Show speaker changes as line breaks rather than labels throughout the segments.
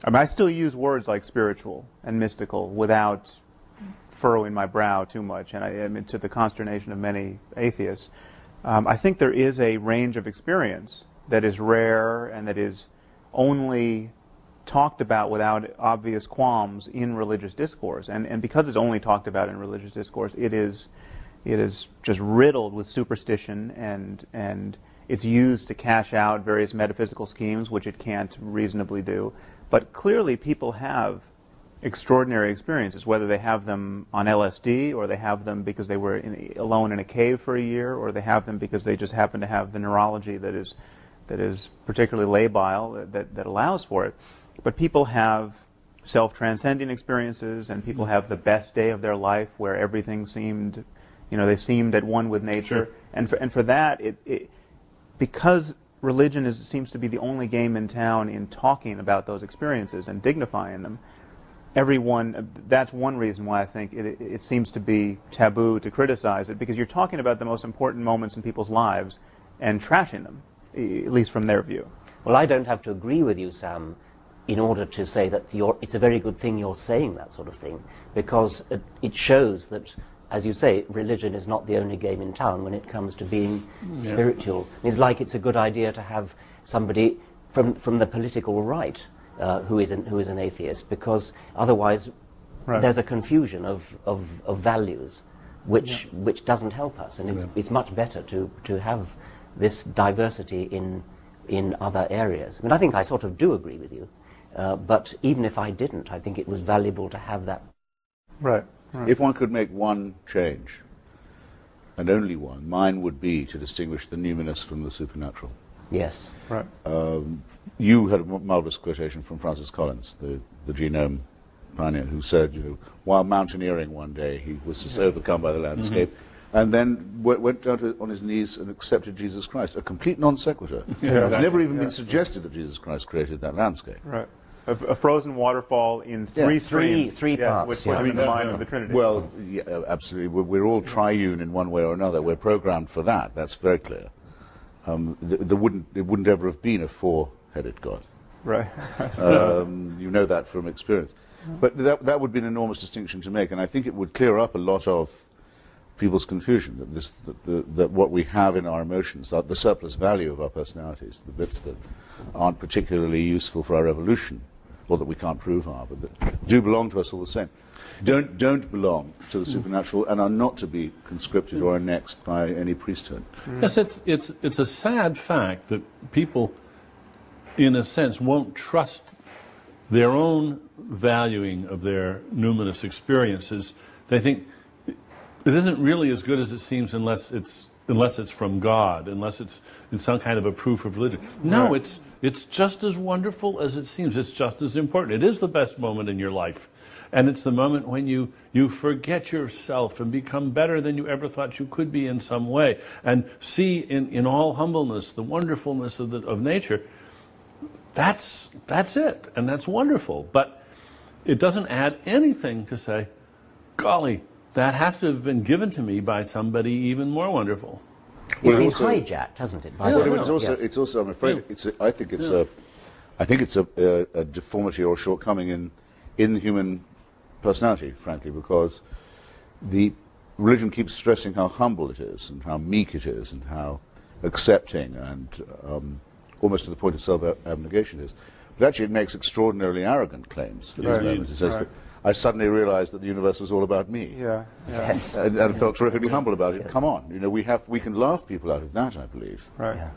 I mean, I still use words like spiritual and mystical without furrowing my brow too much, and I mean, to the consternation of many atheists. I think there is a range of experience that is rare and that is only talked about without obvious qualms in religious discourse. And because it's only talked about in religious discourse, it is just riddled with superstition, and it's used to cash out various metaphysical schemes, which it can't reasonably do. But clearly people have extraordinary experiences, whether they have them on LSD, or they have them because they were alone in a cave for a year, or they have them because they just happen to have the neurology that is particularly labile, that allows for it. But people have self-transcending experiences, and people have the best day of their life where everything seemed, they seemed at one with nature. Sure. And for that, because religion seems to be the only game in town in talking about those experiences and dignifying them, that's one reason why I think it seems to be taboo to criticize it, because you're talking about the most important moments in people's lives and trashing them, at least from their view.
Well, I don't have to agree with you, Sam, in order to say that it's a very good thing you're saying that sort of thing, because it shows that, as you say, religion is not the only game in town when it comes to being spiritual. It's like it's a good idea to have somebody from the political right who is an atheist, because otherwise there's a confusion of values which doesn't help us, and it's much better to have this diversity in other areas. I mean, I think I sort of do agree with you, but even if I didn't, I think it was valuable to have that.
Right.
If one could make one change, and only one, mine would be to distinguish the numinous from the supernatural.
Yes.
Right.
You had a marvelous quotation from Francis Collins, the genome pioneer, who said, while mountaineering one day, he was just overcome by the landscape, and then went down on his knees and accepted Jesus Christ. A complete non sequitur. It's never even been suggested that Jesus Christ created that landscape.
Right. A frozen waterfall in three streams.
Three parts.
Which would be the mind of the Trinity.
Well, yeah, absolutely. We're all triune in one way or another. We're programmed for that. That's very clear. It wouldn't ever have been a four-headed God.
Right.
You know that from experience. But that would be an enormous distinction to make, and I think it would clear up a lot of people's confusion, that what we have in our emotions, the surplus value of our personalities, the bits that aren't particularly useful for our evolution, or that we can't prove are, but that do belong to us all the same, don't belong to the supernatural and are not to be conscripted or annexed by any priesthood.
Yes, it's a sad fact that people, in a sense, won't trust their own valuing of their numinous experiences. They think it isn't really as good as it seems unless it's from God, unless it's some kind of a proof of religion. No,
right.
It's just as wonderful as it seems. It's just as important. It is the best moment in your life. And it's the moment when you forget yourself and become better than you ever thought you could be in some way, and see in all humbleness the wonderfulness of nature. That's it, and that's wonderful. But it doesn't add anything to say, golly, that has to have been given to me by somebody even more wonderful.
It's been hijacked, hasn't it?
It's also, I'm afraid, I think it's a deformity or shortcoming in the human personality, frankly, because the religion keeps stressing how humble it is and how meek it is and how accepting and almost to the point of self-abnegation it is. But actually it makes extraordinarily arrogant claims for these moments. It says that I suddenly realized that the universe was all about me.
Yes.
And felt terrifically humble about it. Come on, we can laugh people out of that, I believe.
Right.
Yeah.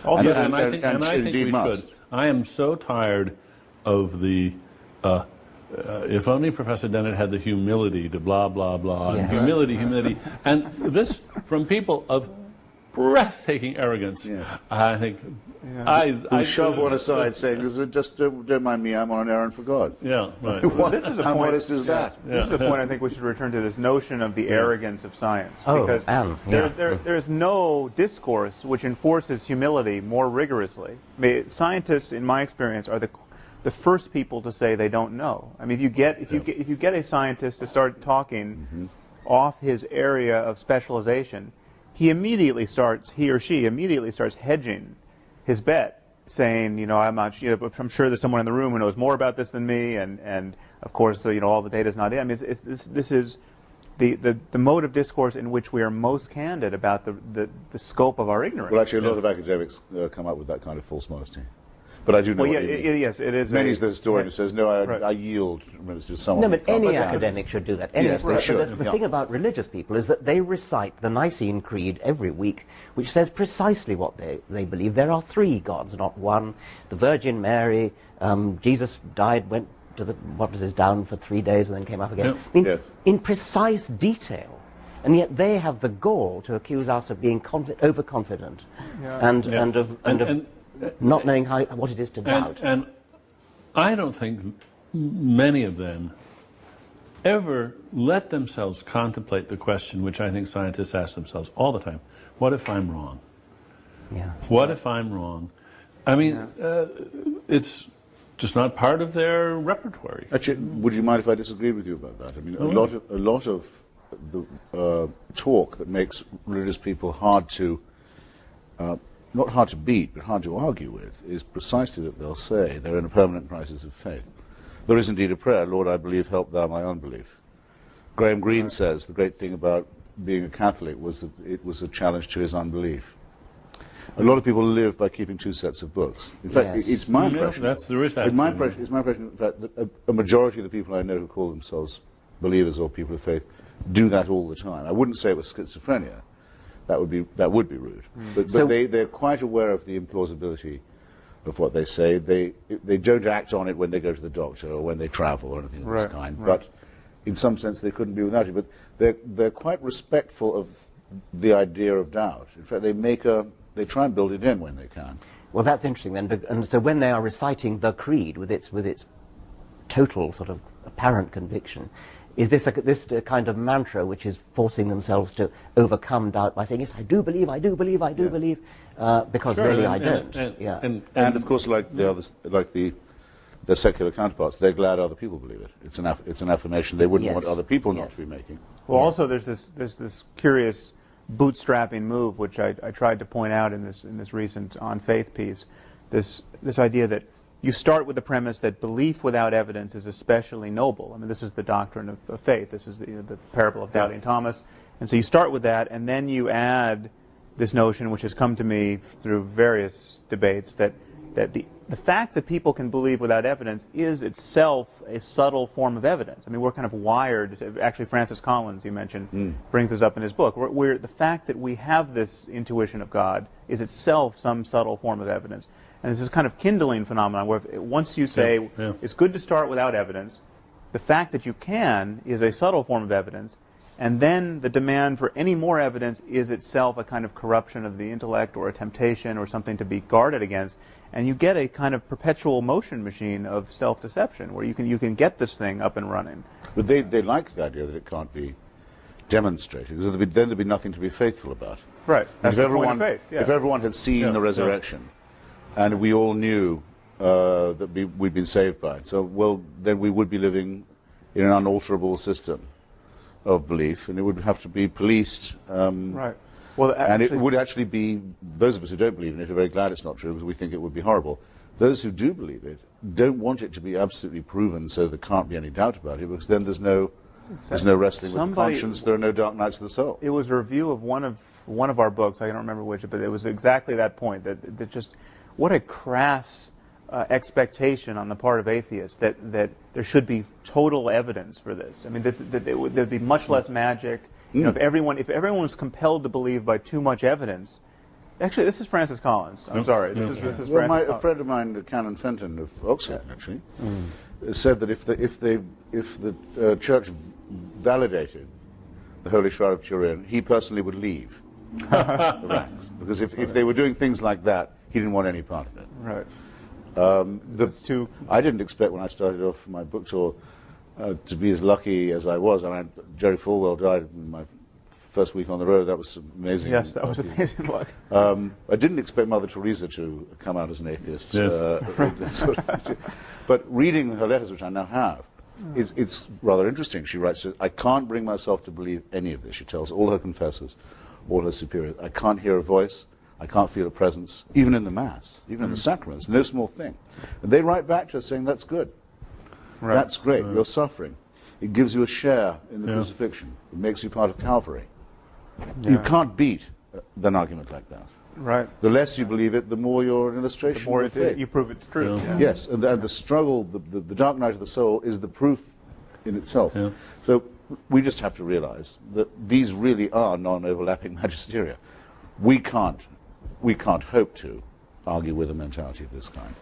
Also,
And I think we should. I am so tired of the if only Professor Dennett had the humility to blah, blah, blah.
Yes.
And humility. And this from people of breathtaking arrogance.
Yeah.
I think
We shove one aside saying, just don't mind me, I'm on an errand for God.
Yeah, right.
Well, this is a
How
point.
modest is that?
This is the point I think we should return to, this notion of the arrogance of science.
Oh,
because there's no discourse which enforces humility more rigorously. I mean, scientists, in my experience, are the first people to say they don't know. I mean, if you get a scientist to start talking off his area of specialization, he or she immediately starts hedging his bet saying, I'm not, but I'm sure there's someone in the room who knows more about this than me, and of course, all the data's not in. I mean, this is the mode of discourse in which we are most candid about the scope of our ignorance.
Well, actually, a lot of academics come up with that kind of false modesty. But I do know.
Well,
what you mean.
Yes, it is.
Many's the historian who says, "No, I yield to someone."
No, but any academic should do that.
Yes, they should.
The thing about religious people is that they recite the Nicene Creed every week, which says precisely what they believe. There are 3 gods, not one. The Virgin Mary, Jesus died, went to down for 3 days and then came up again.
Yeah.
I mean,
Yes.
in precise detail. And yet they have the gall to accuse us of being overconfident and of not knowing what it is to doubt.
And I don't think many of them ever let themselves contemplate the question which I think scientists ask themselves all the time: what if I'm wrong?
Yeah.
What if I'm wrong? I mean, it's just not part of their repertoire.
Actually, would you mind if I disagreed with you about that? I mean, a lot of the talk that makes religious people hard to, not hard to beat, but hard to argue with, is precisely that they'll say they're in a permanent crisis of faith. There is indeed a prayer, Lord, I believe, help thou my unbelief. Graham Greene says the great thing about being a Catholic was that it was a challenge to his unbelief. A lot of people live by keeping 2 sets of books. In fact, it's my impression.
There is that.
It's my impression, in fact, that a majority of the people I know who call themselves believers or people of faith do that all the time. I wouldn't say it was schizophrenia. That would be rude. But they're quite aware of the implausibility of what they say. They don't act on it when they go to the doctor or when they travel or anything of this kind.
Right.
But in some sense, they couldn't be without it. But they're quite respectful of the idea of doubt. In fact, they try and build it in when they can.
Well, that's interesting then. And so when they are reciting the creed with its total sort of apparent conviction, is this a kind of mantra which is forcing themselves to overcome doubt by saying, yes, I do believe, I do believe, I do believe, because
Sure,
really I don't.
And of course, like the others, like their secular counterparts, they're glad other people believe it. It's an affirmation they wouldn't want other people not to be making.
Well, also there's this curious bootstrapping move, which I tried to point out in this recent On Faith piece. This idea that you start with the premise that belief without evidence is especially noble. I mean, this is the doctrine of faith. This is the parable of doubting Thomas. And so you start with that, and then you add this notion, which has come to me through various debates, that the fact that people can believe without evidence is itself a subtle form of evidence. I mean, we're kind of wired to, actually Francis Collins, you mentioned, brings this up in his book, where the fact that we have this intuition of God is itself some subtle form of evidence. And this is kind of kindling phenomenon where once you say it's good to start without evidence, the fact that you can is a subtle form of evidence, and then the demand for any more evidence is itself a kind of corruption of the intellect or a temptation or something to be guarded against, and you get a kind of perpetual motion machine of self-deception where you can get this thing up and running.
But they like the idea that it can't be demonstrated, because then there'd be nothing to be faithful about.
Right.
And
That's the point of faith. Yeah.
If everyone had seen the resurrection, and we all knew that we'd been saved by it, so, well, then we would be living in an unalterable system of belief, and it would have to be policed.
Right. Well,
and it would actually be, those of us who don't believe in it are very glad it's not true, because we think it would be horrible. Those who do believe it don't want it to be absolutely proven so there can't be any doubt about it, because then there's no wrestling with the conscience, there are no dark nights of the soul.
It was a review of one of our books, I don't remember which, but it was exactly that point, that just, what a crass expectation on the part of atheists that there should be total evidence for this. I mean, there'd be much less magic. You know, if everyone was compelled to believe by too much evidence. Actually, this is Francis Collins. I'm sorry. This is Francis Collins.
A friend of mine, Canon Fenton of Oxford, actually, said that if the church validated the Holy Shroud of Turin, he personally would leave the ranks, because if they were doing things like that, he didn't want any part of it.
Right.
I didn't expect when I started off my book tour to be as lucky as I was. And Jerry Falwell died in my first week on the road. That was amazing.
Yes, that was amazing luck.
I didn't expect Mother Teresa to come out as an atheist.
Yes.
But reading her letters, which I now have, it's rather interesting. She writes, I can't bring myself to believe any of this. She tells all her confessors, all her superiors, I can't hear a voice, I can't feel a presence, even in the Mass, even in the sacraments, no small thing. And they write back to us saying, that's good.
Right.
That's great, you're suffering. It gives you a share in the crucifixion. It makes you part of Calvary.
Yeah.
You can't beat an argument like that.
Right.
The less you believe it, the more you're an illustration
The more
of faith.
you prove it's true.
Yeah.
Yeah.
Yes, and the struggle, the dark night of the soul is the proof in itself.
Yeah.
So we just have to realize that these really are non-overlapping magisteria. We can't hope to argue with a mentality of this kind.